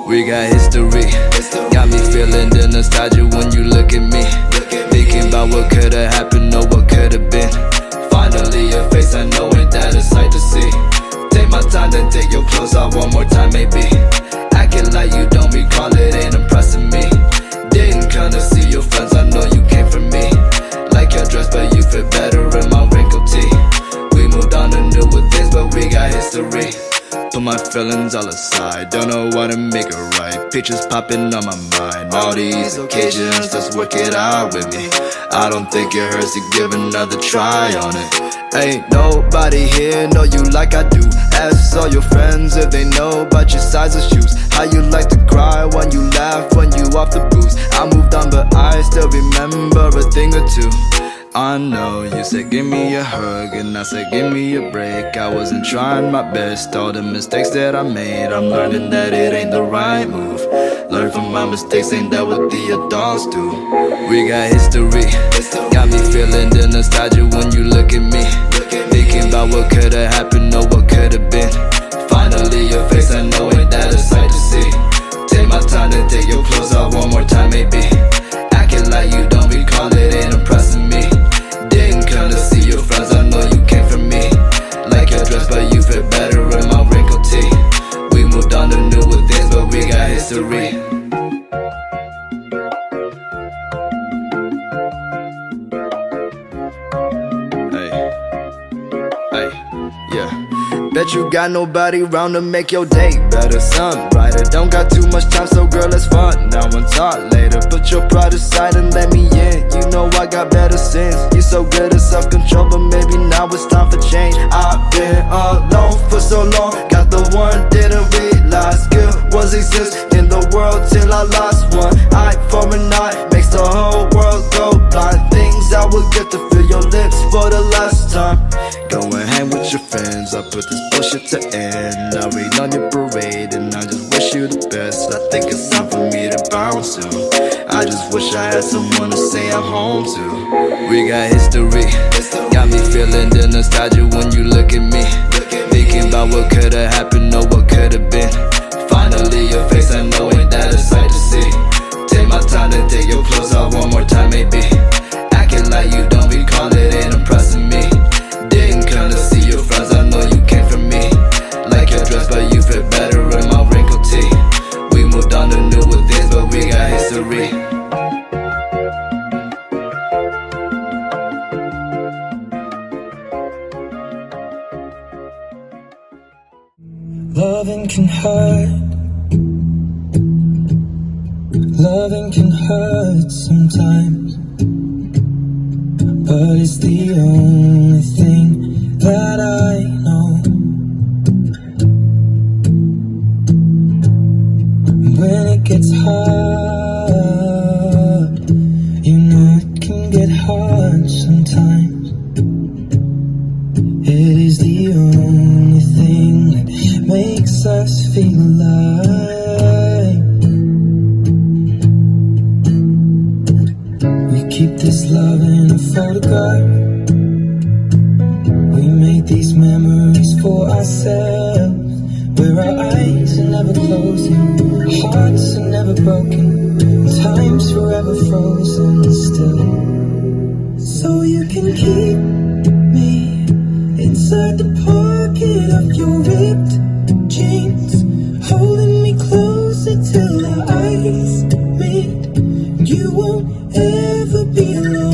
We got history, got me feeling the nostalgia when you look at me. Thinking about what could've happened or what could've been. Finally your face, I know ain't that a sight to see. Take my time, then take your clothes off one more time maybe. Acting like you don't recall it, ain't impressing me. Didn't come to see your friends, I know you came for me. Like your dress, but you fit better in my wrinkled tee. We moved on to newer things, but we got history. Put my feelings all aside, don't know what to make it right. Pictures popping on my mind, all these occasions, let's work it out with me. I don't think it hurts to give another try on it. Ain't nobody here know you like I do. Ask all your friends if they know about your size of shoes. How you like to cry when you laugh when you off the booze. I moved on but I still remember a thing or two. I know you said give me a hug and I said give me a break. I wasn't trying my best, all the mistakes that I made. I'm learning that it ain't the right move. Learn from my mistakes, ain't that what the adults do? We got history, got me feeling the nostalgia when you look at me. Thinking about what could've happened or what could've been. Finally your face, I know ain't that a sight to see. Take my time to take your clothes off one more time maybe. Acting like you don't recall it, ain't impressing me. Didn't come to see your friends, I know you came for me. Like your dress, but you fit better in my wrinkled tee. We moved on to newer things, but we got history. Bet you got nobody round to make your day better. Sun brighter, don't got too much time, so girl, let's fun. Now and talk later, put your pride aside and let me in. You know I got better sins. You so good at self-control, but maybe now it's time for change. I've been alone for so long, got the one, didn't realize skill was exist in the world till I lost one. Eye for an eye, makes the whole world go blind. Things I would get to feel your lips for the last time. Go and hang with your friends, I put this bullshit to end. I read on your parade and I just wish you the best. I think it's time for me to bounce soon. I just wish I had someone to say I'm home to. We got history, got me feeling the nostalgia when you look at me. Thinking about what could've happened or what could've been. Finally your face, I know ain't that a sight to see. Take my time to take your clothes off one more time maybe. Acting like you don't recall it, ain't impressing me. Didn't come to see your friends, I know you came for me. Like your dress, but you fit better in my wrinkled tee. We moved on to newer things, but we got history. Loving can hurt. Loving can hurt sometimes, but it's the only thing that I know. When it gets hard, you know it can get hard sometimes. It is the only thing that makes us feel alive. We keep this love in a photograph. We make these memories for ourselves, where our eyes are never closing, our hearts are never broken, and time's forever frozen still. So you can keep me inside the pocket of your ripped jeans, holding me closer till our eyes meet. You won't ever be alone.